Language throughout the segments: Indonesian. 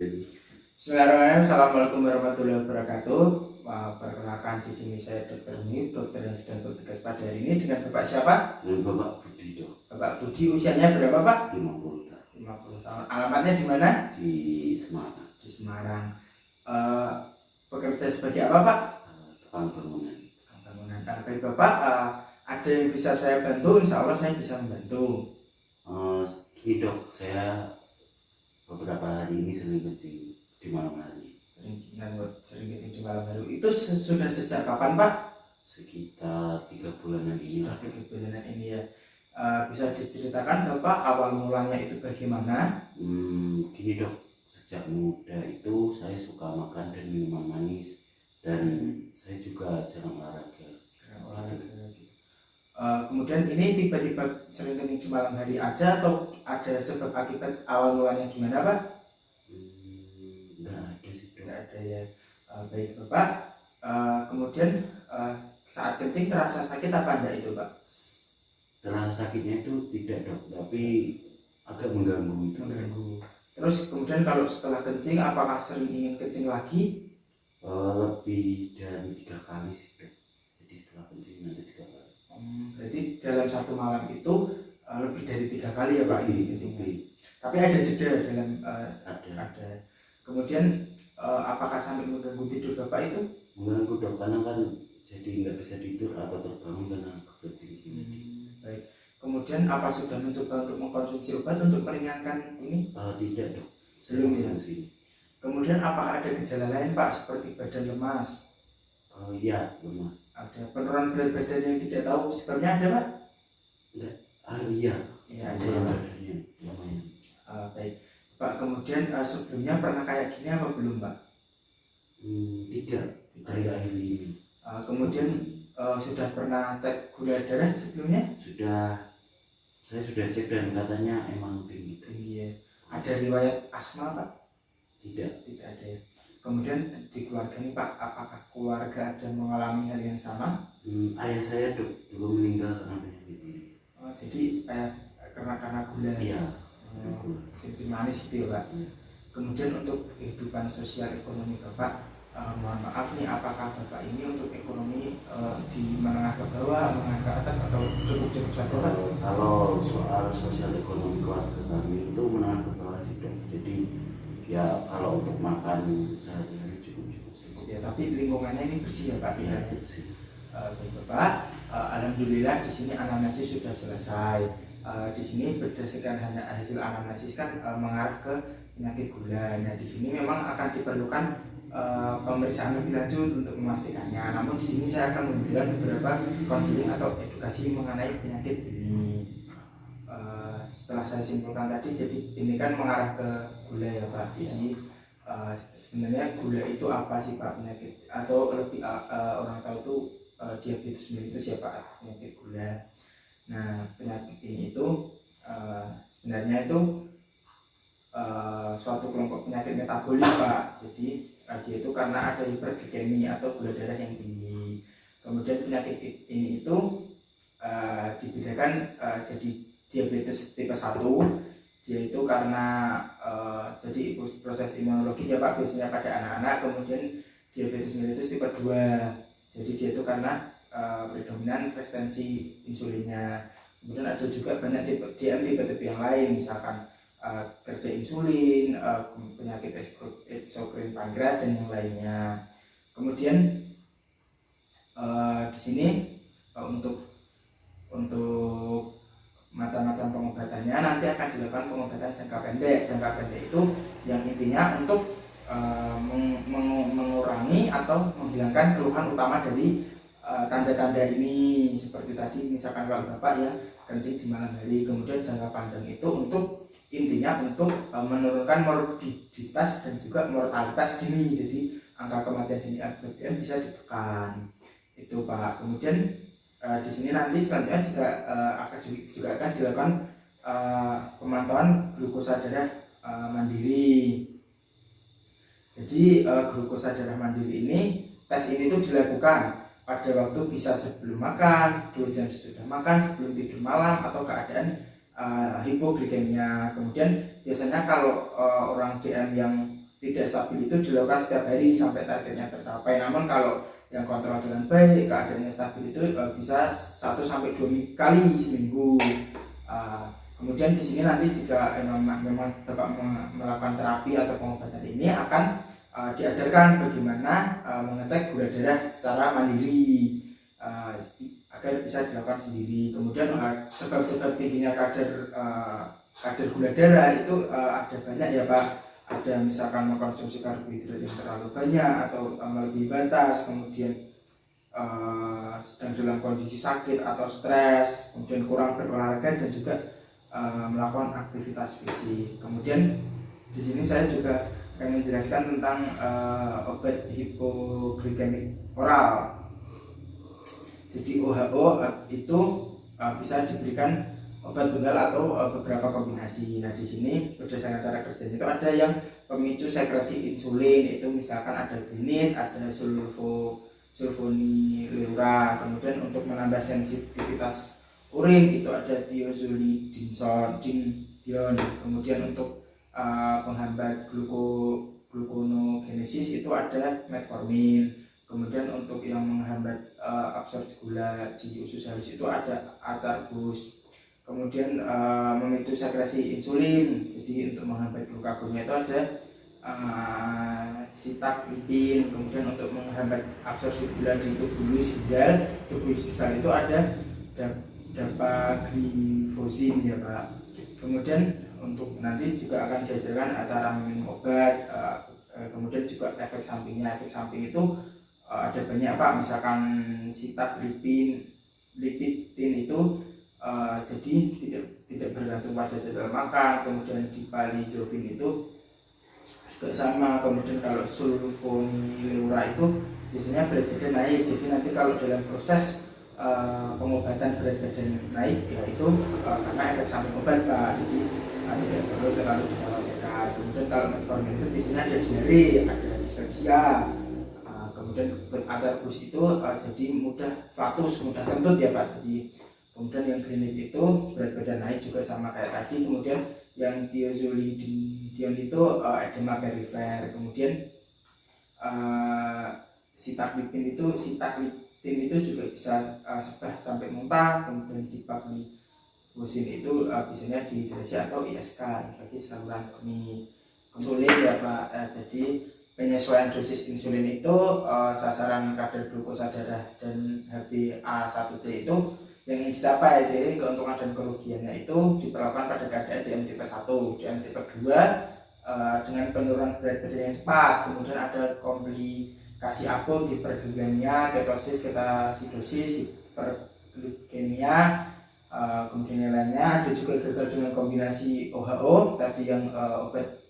Bismillahirrahmanirrahim. Assalamualaikum warahmatullahi wabarakatuh. Perkenalkan di sini saya Dr. Nip, dokter yang sedang bertugas pada hari ini dengan Bapak siapa? Dengan Bapak Budi dok. Bapak Budi, usianya berapa Pak? 50 tahun. 50 tahun. Alamatnya di mana? Di Semarang. Di Semarang. Bekerja sebagai apa Pak? Tukang bangunan. Tukang bangunan. Baik Bapak, ada yang bisa saya bantu? Insya Allah saya bisa membantu. Gini dok, saya beberapa hari ini sering kencing di malam hari. Sering kencing di malam hari. Itu sudah sejak kapan Pak? Sekitar 3 bulanan ini. Sudah 3 bulanan ini ya. Bisa diceritakan Bapak awal mulanya itu bagaimana? Gini dok, sejak muda itu saya suka makan dan minuman manis dan saya juga jarang olahraga. Kemudian ini tiba-tiba sering kencing di malam hari aja atau ada sebab akibat awal mulanya gimana Pak? Nggak ada sih dok. Nggak ada ya. Baik Bapak. Kemudian saat kencing terasa sakit apa enggak itu Pak? Terasa sakitnya itu tidak dok, tapi agak mengganggu itu. Mengganggu. Terus kemudian kalau setelah kencing apakah sering ingin kencing lagi? Lebih dari 3 kali sih dok. Jadi setelah kencing ada 3 kali. Berarti dalam satu malam itu lebih dari 3 kali ya Pak ini kencingnya. Tapi ada jeda dalam ada. Kemudian apakah sampai mengganggu tidur Bapak itu? Mengganggu dok, karena kan jadi nggak bisa tidur atau terbangun karena ketinggian. Baik. Kemudian apa sudah mencoba untuk mengkonsumsi obat untuk meringankan ini? Tidak dok. Belum ya. Kemudian apakah ada gejala lain Pak seperti badan lemas? Iya lemas. Ada penurunan berat badan yang tidak tahu sebabnya ada Pak? Enggak. Iya. Iya ada ya Pak. Lumayan. Baik Pak. Kemudian sebelumnya pernah kayak gini apa belum Pak? Tidak. Akhir-akhir ini. Kemudian sudah pernah cek gula darah sebelumnya? Sudah. Saya sudah cek dan katanya emang tinggi. Tinggi ya. Ada riwayat asma Pak? Tidak. Tidak ada ya. Kemudian di keluarga ini Pak, apakah keluarga ada mengalami hal yang sama? Ayah saya dok dulu meninggal karena penyakit ini. Jadi karena gula. Iya. Kencing manis itu ya Pak. Kemudian untuk kehidupan sosial ekonomi Bapak, mohon maaf nih, apakah Bapak ini untuk ekonomi di menengah ke bawah, menengah ke atas atau cukup saja Pak? Kalau soal sosial ekonomi keluarga kami itu menengah ke bawah sih dok. Jadi ya kalau untuk makan sehari-hari cukup saja. Ya, tapi lingkungannya ini bersih ya Pak? Iya bersih. Baik Bapak, alhamdulillah di sini anamnesis sudah selesai. Di sini berdasarkan hasil anamnesis kan mengarah ke penyakit gula. Nah di sini memang akan diperlukan pemeriksaan lebih lanjut untuk memastikannya. Namun di sini saya akan memberikan beberapa konseling atau edukasi mengenai penyakit ini. Setelah saya simpulkan tadi, jadi ini kan mengarah ke gula ya Pak. Jadi sebenarnya gula itu apa sih Pak, penyakit atau lebih orang tahu itu diabetes mellitus ya Pak, penyakit gula. Nah penyakit ini itu sebenarnya itu suatu kelompok penyakit metabolik Pak. Jadi dia itu karena ada hiperglikemia atau gula darah yang tinggi. Kemudian penyakit ini itu dibedakan jadi diabetes tipe 1. Dia itu karena jadi proses imunologi ya Pak, biasanya pada anak-anak. Kemudian diabetes mellitus tipe 2. Jadi dia itu karena predominan resistensi insulinnya. Kemudian ada juga banyak tipe yang lain, misalkan kerja insulin, penyakit ekskrin pankreas dan yang lainnya. Kemudian di sini untuk macam-macam pengobatannya nanti akan dilakukan pengobatan jangka pendek. Jangka pendek itu yang intinya untuk mengurangi atau menghilangkan keluhan utama dari tanda-tanda ini, seperti tadi misalkan kalau Bapak ya kencing di malam hari. Kemudian jangka panjang itu untuk intinya untuk menurunkan morbiditas dan juga mortalitas dini. Jadi angka kematian dini akibat DM bisa ditekan. Itu Pak. Kemudian di sini nanti selanjutnya juga akan dilakukan pemantauan glukosa darah mandiri. Jadi glukosa darah mandiri ini, tes ini tuh dilakukan pada waktu bisa sebelum makan, 2 jam sesudah makan, sebelum tidur malam, atau keadaan hipoglikemia. Kemudian biasanya kalau orang DM yang tidak stabil itu dilakukan setiap hari sampai targetnya tercapai. Namun kalau yang kontrol dengan baik, keadaannya stabil itu bisa 1 sampai 2 kali seminggu. Kemudian di sini nanti jika memang Bapak melakukan terapi atau pengobatan ini akan diajarkan bagaimana mengecek gula darah secara mandiri agar bisa dilakukan sendiri. Kemudian sebab-sebab tingginya kadar gula darah itu ada banyak ya Pak. Ada misalkan mengkonsumsi karbohidrat yang terlalu banyak atau melebihi batas, kemudian sedang dalam kondisi sakit atau stres, kemudian kurang berolahraga dan juga melakukan aktivitas fisik. Kemudian di sini saya juga akan menjelaskan tentang obat hipoglikemik oral. Jadi OHO itu bisa diberikan obat tunggal atau beberapa kombinasi. Nah di sini berdasarkan cara kerjanya itu ada yang pemicu sekresi insulin, itu misalkan ada benit, ada sulfonylurea. Kemudian untuk menambah sensitivitas urin itu ada thiazolidinson. Kemudian untuk penghambat gluconeogenesis itu ada metformin. Kemudian untuk yang menghambat absorpsi gula di usus halus itu ada acarbus. Kemudian memicu sekresi insulin, jadi untuk menghambat glukagonnya itu ada sitaglipin. Kemudian untuk menghambat absorpsi gula di tubulus ginjal itu ada dapagliflozin ya Pak. Kemudian untuk nanti juga akan diajarkan cara minum obat, kemudian juga efek sampingnya. Efek samping itu ada banyak Pak, misalkan sitaglipin itu jadi tidak bergantung pada jadwal makan. Kemudian dipalizofin itu juga sama. Kemudian kalau sulfonylurea itu biasanya berat badan naik, jadi nanti kalau dalam proses pengobatan berat badan naik ya itu karena efek samping obat Pak, jadi tidak perlu terlalu dikhawatirkan. Kemudian kalau metformin itu biasanya ada diare, ada dispepsia. Kemudian acarbus itu jadi mudah flatus, mudah kentut ya Pak. Jadi kemudian yang klinik itu berat badan naik juga sama kayak tadi. Kemudian yang thiazolidinson itu edema perifer. Kemudian sitagliptin itu juga bisa sebah sampai muntah. Kemudian dipagliflozin itu biasanya dehidrasi atau ISK, bagi saluran kemih. Insulin ya Pak, jadi penyesuaian dosis insulin itu sasaran kadar glukosa darah dan HbA1c itu yang ingin dicapai. Jadi keuntungan dan kerugiannya itu diperlakukan pada keadaan DM tipe 1, DM tipe 2 dengan penurunan berat badan yang cepat. Kemudian ada komplikasi akut, hiperglikemia, ketosis, ketasidosis, hiperglikemia. Kemudian yang lainnya ada juga gagal dengan kombinasi OHO tadi yang obat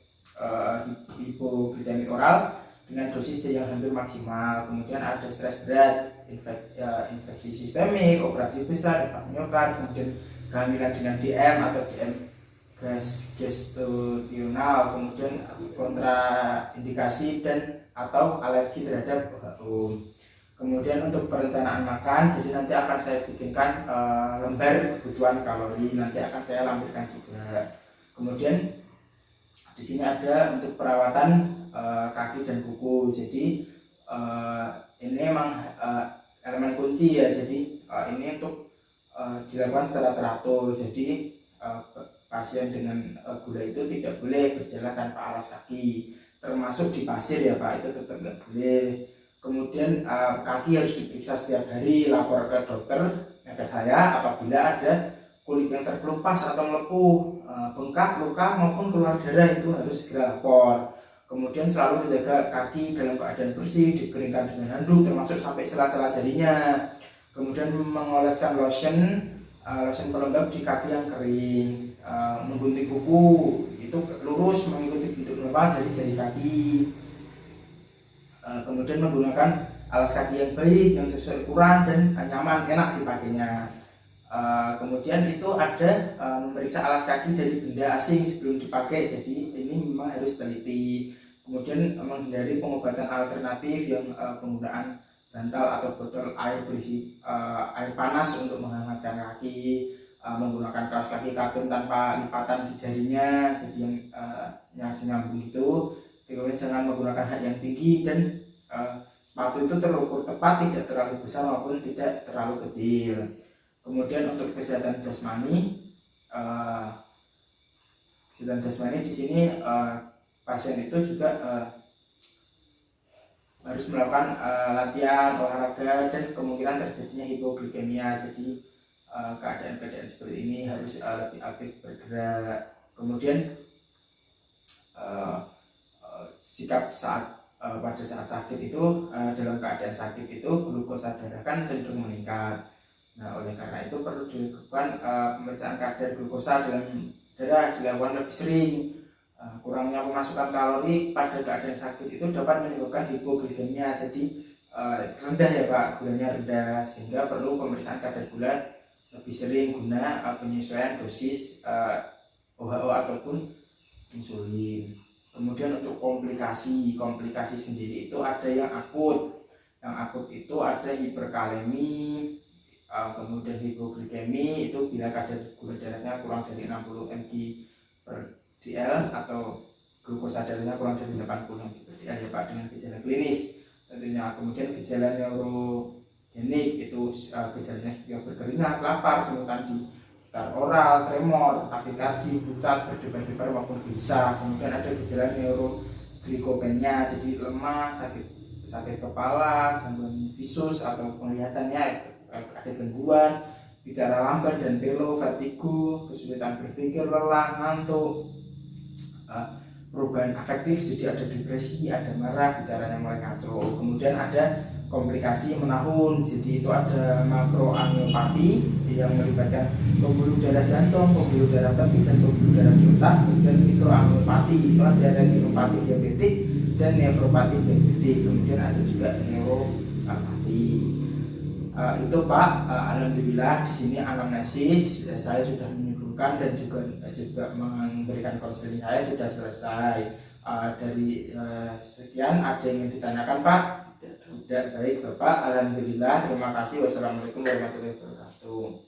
hipoglikemik oral dengan dosis yang hampir maksimal. Kemudian ada stres berat, infeksi sistemik, operasi besar, infark miokard, kemudian kehamilan dengan DM atau DM gestasional, kemudian kontraindikasi dan atau alergi terhadap OHO. Kemudian untuk perencanaan makan, jadi nanti akan saya bikinkan lembar kebutuhan kalori, nanti akan saya lampirkan juga. Kemudian di sini ada untuk perawatan kaki dan kuku. Jadi ini memang elemen kunci ya. Jadi ini untuk dilakukan secara teratur. Jadi pasien dengan gula itu tidak boleh berjalan tanpa alas kaki, termasuk di pasir ya Pak, itu tetap nggak boleh. Kemudian kaki harus diperiksa setiap hari, lapor ke dokter ke saya apabila ada kulit yang terkelupas atau melepuh, bengkak, luka maupun keluar darah, itu harus segera lapor. Kemudian selalu menjaga kaki dalam keadaan bersih, dikeringkan dengan handuk termasuk sampai sela-sela jarinya. Kemudian mengoleskan lotion pelembab di kaki yang kering, menggunting kuku itu lurus mengikuti bentuk normal dari jari kaki. Kemudian menggunakan alas kaki yang baik, yang sesuai ukuran dan nyaman, enak dipakainya. Kemudian itu ada memeriksa alas kaki dari benda asing sebelum dipakai, jadi ini memang harus teliti. Kemudian menghindari pengobatan alternatif yang penggunaan bantal atau botol air berisi air panas untuk menghangatkan kaki, menggunakan kaos kaki katun tanpa lipatan di jarinya, jadi yang nyambung gitu. kemudian jangan menggunakan hak yang tinggi, dan sepatu itu terukur tepat, tidak terlalu besar maupun tidak terlalu kecil. Kemudian untuk kesehatan jasmani, di sini pasien itu juga harus melakukan latihan olahraga, dan kemungkinan terjadinya hipoglikemia. Jadi keadaan-keadaan seperti ini harus lebih aktif bergerak. Kemudian sikap pada saat sakit itu, dalam keadaan sakit itu glukosa darah kan cenderung meningkat. Nah, oleh karena itu perlu dilakukan pemeriksaan kadar glukosa dalam darah, dilakukan lebih sering. Kurangnya pemasukan kalori pada keadaan sakit itu dapat menyebabkan hipoglikemia. Jadi rendah ya Pak, gulanya rendah, sehingga perlu pemeriksaan kadar gula lebih sering guna penyesuaian dosis OHO ataupun insulin. Kemudian untuk komplikasi sendiri itu ada yang akut. Yang akut itu ada hiperkalemi, kemudian hipoglikemi itu bila kadar gula darahnya kurang dari 60 mg per dl atau glukosa darahnya kurang dari 80 mg per dl ya Pak, dengan gejala klinis tentunya. Kemudian gejala neurogenik itu gejalanya juga berkeringat, lapar, semutan di sekitar oral, tremor, takikardi, pucat, berdebar-debar maupun gelisah. Kemudian ada gejala neuroglikopenia, jadi lemah, sakit kepala, gangguan visus atau penglihatannya, ada gangguan, bicara lamban dan pelo, vertigo, kesulitan berpikir, lelah, ngantuk, perubahan afektif, jadi ada depresi, ada marah, bicaranya mulai kacau. Kemudian ada komplikasi menahun, jadi itu ada makroangiopati yang melibatkan pembuluh darah jantung, pembuluh darah tepi, dan pembuluh darah di otak. Kemudian mikroangiopati itu ada retinopati diabetik dan nefropati diabetik. Kemudian ada juga neuropati. Itu Pak, alhamdulillah di sini anamnesis saya sudah menyimpulkan dan juga memberikan konseling saya sudah selesai. Dari sekian, ada yang ingin ditanyakan Pak? Tidak, baik Bapak, alhamdulillah, terima kasih. Wassalamualaikum warahmatullahi wabarakatuh.